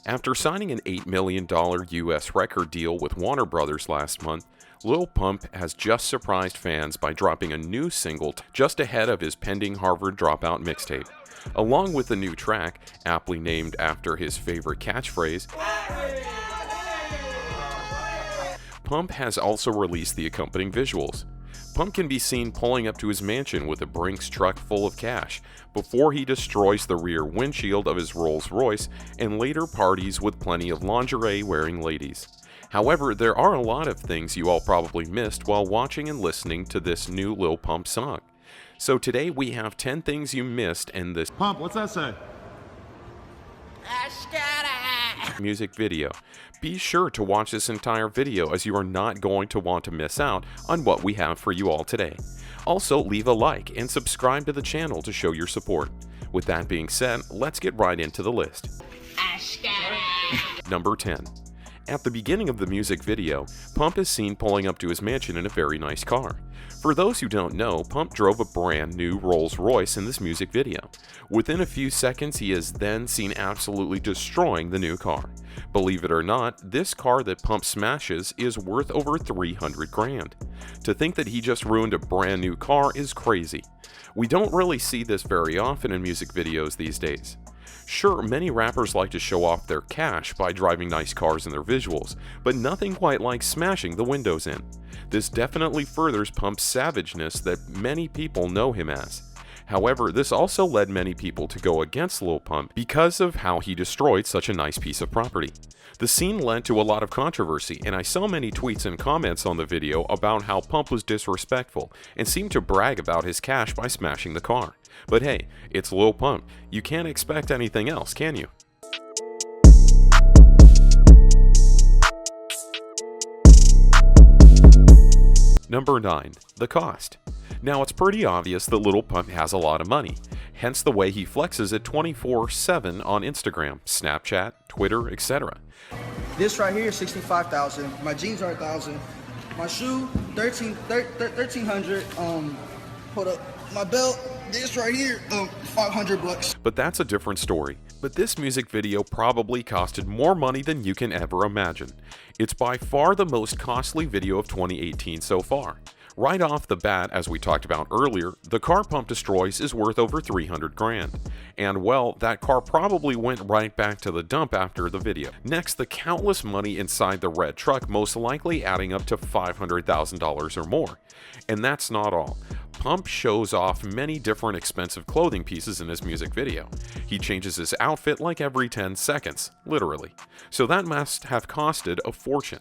After signing an $8 million US record deal with Warner Brothers last month, Lil Pump has just surprised fans by dropping a new single just ahead of his pending Harvard Dropout mixtape. Along with the new track, aptly named after his favorite catchphrase, Pump has also released the accompanying visuals. Pump can be seen pulling up to his mansion with a Brinks truck full of cash before he destroys the rear windshield of his Rolls-Royce and later parties with plenty of lingerie-wearing ladies. However, there are a lot of things you all probably missed while watching and listening to this new Lil Pump song. So today we have 10 things you missed in this Pump, what's that say? music video. Be sure to watch this entire video as you are not going to want to miss out on what we have for you all today. Also, leave a like and subscribe to the channel to show your support. With that being said, let's get right into the list. Number 10. At the beginning of the music video, Pump is seen pulling up to his mansion in a very nice car. For those who don't know, Pump drove a brand new Rolls-Royce in this music video. Within a few seconds, he is then seen absolutely destroying the new car. Believe it or not, this car that Pump smashes is worth over 300 grand. To think that he just ruined a brand new car is crazy. We don't really see this very often in music videos these days. Sure, many rappers like to show off their cash by driving nice cars in their visuals, but nothing quite like smashing the windows in. This definitely furthers Pump's savageness that many people know him as. However, this also led many people to go against Lil Pump because of how he destroyed such a nice piece of property. The scene led to a lot of controversy, and I saw many tweets and comments on the video about how Pump was disrespectful and seemed to brag about his cash by smashing the car. But hey, it's Lil Pump. You can't expect anything else, can you? Number 9. The cost. Now, it's pretty obvious that Lil Pump has a lot of money, hence the way he flexes it 24/7 on Instagram, Snapchat, Twitter, etc. This right here is $65,000. My jeans are $1,000. My shoe, $1,300. Hold up. My belt, this right here, $500. But that's a different story. But this music video probably costed more money than you can ever imagine. It's by far the most costly video of 2018 so far. Right off the bat, as we talked about earlier, the car Pump destroys is worth over 300 grand. And well, that car probably went right back to the dump after the video. Next, the countless money inside the red truck, most likely adding up to $500,000 or more. And that's not all. Pump shows off many different expensive clothing pieces in his music video. He changes his outfit like every 10 seconds, literally. So that must have costed a fortune.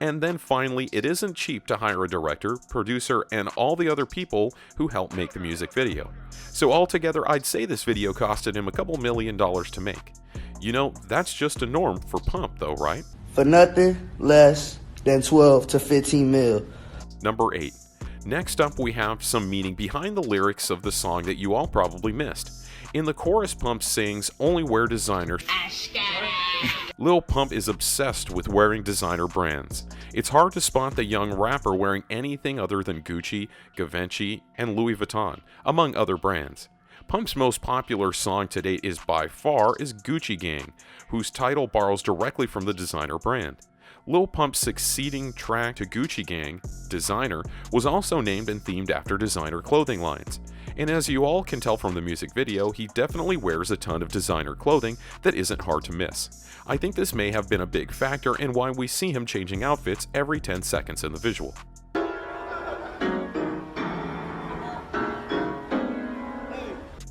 And then finally, it isn't cheap to hire a director, producer, and all the other people who help make the music video. So altogether, I'd say this video costed him a couple $1 million to make. You know, that's just a norm for Pump though, right? For nothing less than 12 to 15 mil. Number 8. Next up, we have some meaning behind the lyrics of the song that you all probably missed. In the chorus, Pump sings, "Only wear designer." Lil Pump is obsessed with wearing designer brands. It's hard to spot the young rapper wearing anything other than Gucci, Givenchy, and Louis Vuitton, among other brands. Pump's most popular song to date is by far Gucci Gang, whose title borrows directly from the designer brand. Lil Pump's succeeding track to Gucci Gang, Designer, was also named and themed after designer clothing lines. And as you all can tell from the music video, he definitely wears a ton of designer clothing that isn't hard to miss. I think this may have been a big factor in why we see him changing outfits every 10 seconds in the visual.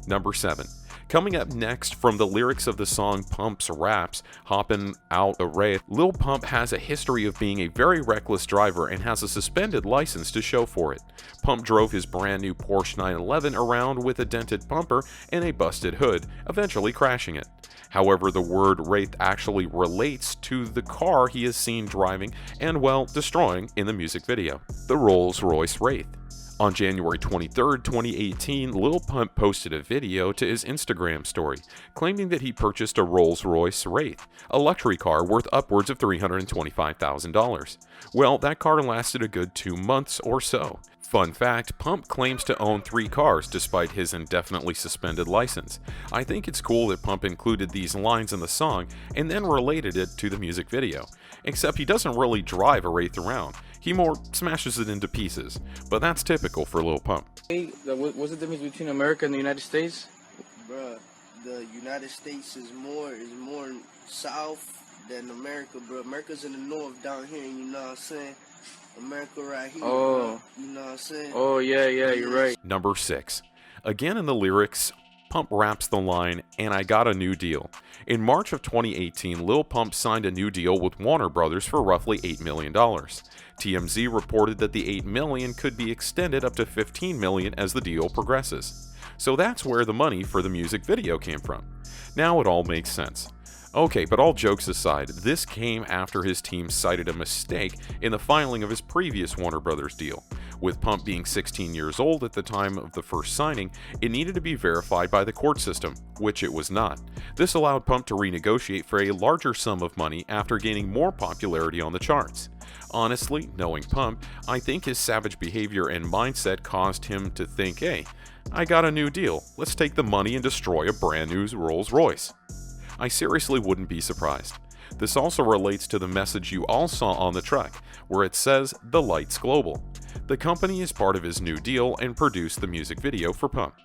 Number 7. Coming up next, from the lyrics of the song Pump's Raps, Hoppin' Out the Wraith, Lil Pump has a history of being a very reckless driver and has a suspended license to show for it. Pump drove his brand new Porsche 911 around with a dented bumper and a busted hood, eventually crashing it. However, the word Wraith actually relates to the car he is seen driving and, well, destroying in the music video, the Rolls-Royce Wraith. On January 23, 2018, Lil Pump posted a video to his Instagram story, claiming that he purchased a Rolls-Royce Wraith, a luxury car worth upwards of $325,000. Well, that car lasted a good 2 months or so. Fun fact, Pump claims to own 3 cars despite his indefinitely suspended license. I think it's cool that Pump included these lines in the song and then related it to the music video. Except he doesn't really drive a Wraith around, he more smashes it into pieces. But that's typical for Lil Pump. Hey, what's the difference between America and the United States? Bruh, the United States is more south than America, bro. America's in the north down here, you know what I'm saying? America right here, bro. You know what I'm saying? Oh, yeah, you're right. Number 6. Again in the lyrics, Pump raps the line, "And I got a new deal." In March of 2018, Lil Pump signed a new deal with Warner Brothers for roughly $8 million. TMZ reported that the $8 million could be extended up to $15 million as the deal progresses. So that's where the money for the music video came from. Now it all makes sense. Okay, but all jokes aside, this came after his team cited a mistake in the filing of his previous Warner Brothers deal. With Pump being 16 years old at the time of the first signing, it needed to be verified by the court system, which it was not. This allowed Pump to renegotiate for a larger sum of money after gaining more popularity on the charts. Honestly, knowing Pump, I think his savage behavior and mindset caused him to think, hey, I got a new deal, let's take the money and destroy a brand new Rolls Royce. I seriously wouldn't be surprised. This also relates to the message you all saw on the track, where it says The Lights Global. The company is part of his new deal and produced the music video for Pump.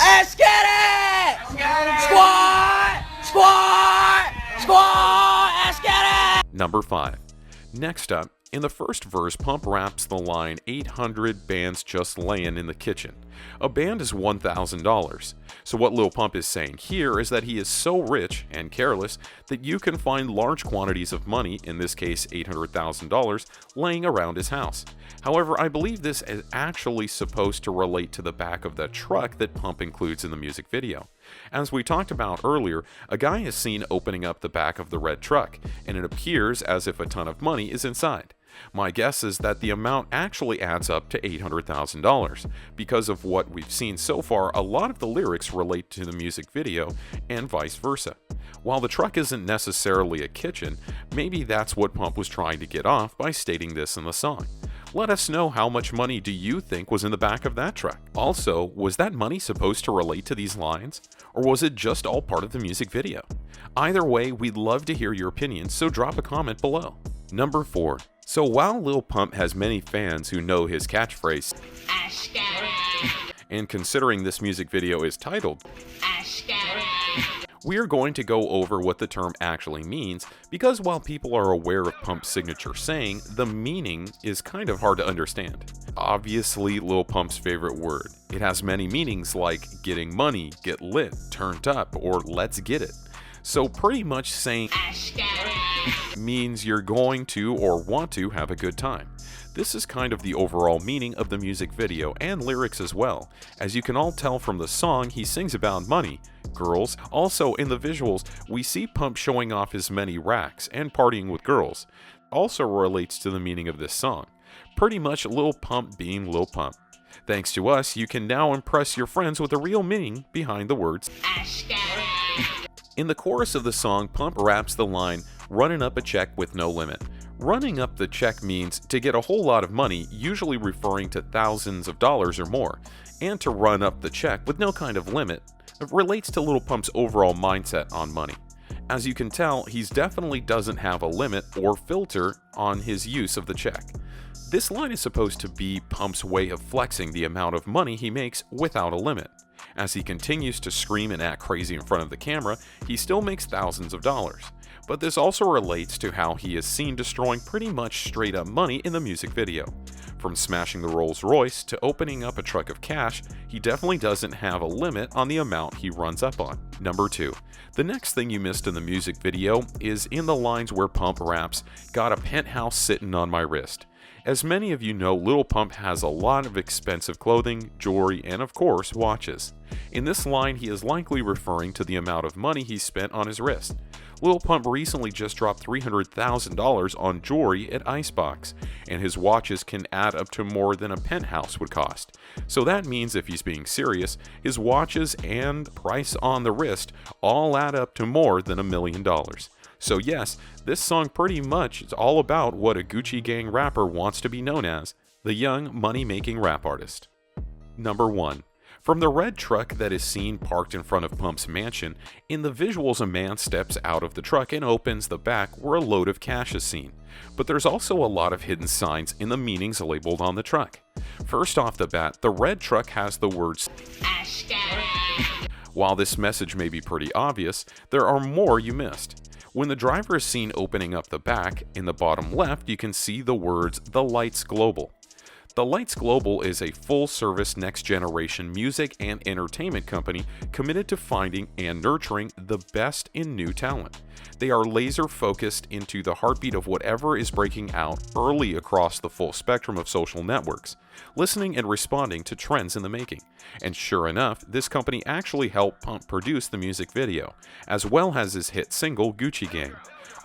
Let's get it! Squad! Squad! Squad! Let's get it! Number 5. Next up, in the first verse, Pump raps the line, 800 bands just layin' in the kitchen. A band is $1,000. So what Lil Pump is saying here is that he is so rich and careless that you can find large quantities of money, in this case $800,000, laying around his house. However, I believe this is actually supposed to relate to the back of the truck that Pump includes in the music video. As we talked about earlier, a guy is seen opening up the back of the red truck, and it appears as if a ton of money is inside. My guess is that the amount actually adds up to $800,000. Because of what we've seen so far, a lot of the lyrics relate to the music video and vice versa. While the truck isn't necessarily a kitchen, maybe that's what Pump was trying to get off by stating this in the song. Let us know how much money do you think was in the back of that truck. Also, was that money supposed to relate to these lines? Or was it just all part of the music video? Either way, we'd love to hear your opinions, so drop a comment below. Number 4. So while Lil Pump has many fans who know his catchphrase, and considering this music video is titled, we are going to go over what the term actually means, because while people are aware of Pump's signature saying, the meaning is kind of hard to understand. Obviously Lil Pump's favorite word. It has many meanings like getting money, get lit, turned up, or let's get it. So pretty much saying means you're going to or want to have a good time. This is kind of the overall meaning of the music video and lyrics as well. As you can all tell from the song, he sings about money, girls. Also in the visuals, we see Pump showing off his many racks and partying with girls. Also relates to the meaning of this song. Pretty much Lil Pump being Lil Pump. Thanks to us, you can now impress your friends with the real meaning behind the words. In the chorus of the song, Pump raps the line, running up a check with no limit. Running up the check means to get a whole lot of money, usually referring to thousands of dollars or more, and to run up the check with no kind of limit relates to Lil Pump's overall mindset on money. As you can tell, he definitely doesn't have a limit or filter on his use of the check. This line is supposed to be Pump's way of flexing the amount of money he makes without a limit. As he continues to scream and act crazy in front of the camera, he still makes thousands of dollars. But this also relates to how he is seen destroying pretty much straight up money in the music video. From smashing the Rolls Royce to opening up a truck of cash, he definitely doesn't have a limit on the amount he runs up on. Number 2. The next thing you missed in the music video is in the lines where Pump raps, "Got a penthouse sitting on my wrist." As many of you know, Lil Pump has a lot of expensive clothing, jewelry, and of course, watches. In this line, he is likely referring to the amount of money he spent on his wrist. Lil Pump recently just dropped $300,000 on jewelry at Icebox, and his watches can add up to more than a penthouse would cost. So that means if he's being serious, his watches and price on the wrist all add up to more than $1 million. So yes, this song pretty much is all about what a Gucci Gang rapper wants to be known as, The young, money-making rap artist. Number 1. From the red truck that is seen parked in front of Pump's mansion, in the visuals a man steps out of the truck and opens the back where a load of cash is seen. But there's also a lot of hidden signs in the meanings labeled on the truck. First off the bat, the red truck has the words While this message may be pretty obvious, there are more you missed. When the driver is seen opening up the back, in the bottom left you can see the words The Lights Global. The Lights Global is a full-service next-generation music and entertainment company committed to finding and nurturing the best in new talent. They are laser-focused into the heartbeat of whatever is breaking out early across the full spectrum of social networks, listening and responding to trends in the making. And sure enough, this company actually helped Pump produce the music video, as well as his hit single Gucci Gang.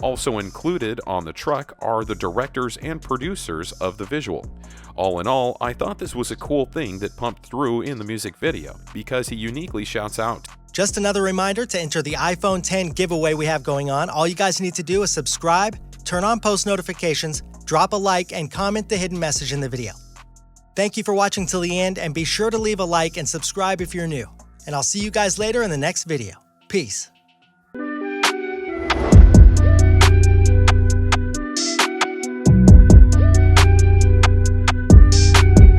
Also included on the truck are the directors and producers of the visual. All in all, I thought this was a cool thing that Pump threw in the music video, because he uniquely shouts out. Just another reminder to enter the iPhone 10 giveaway we have going on. All you guys need to do is subscribe, turn on post notifications, drop a like, and comment the hidden message in the video. Thank you for watching till the end, and be sure to leave a like and subscribe if you're new. And I'll see you guys later in the next video. Peace.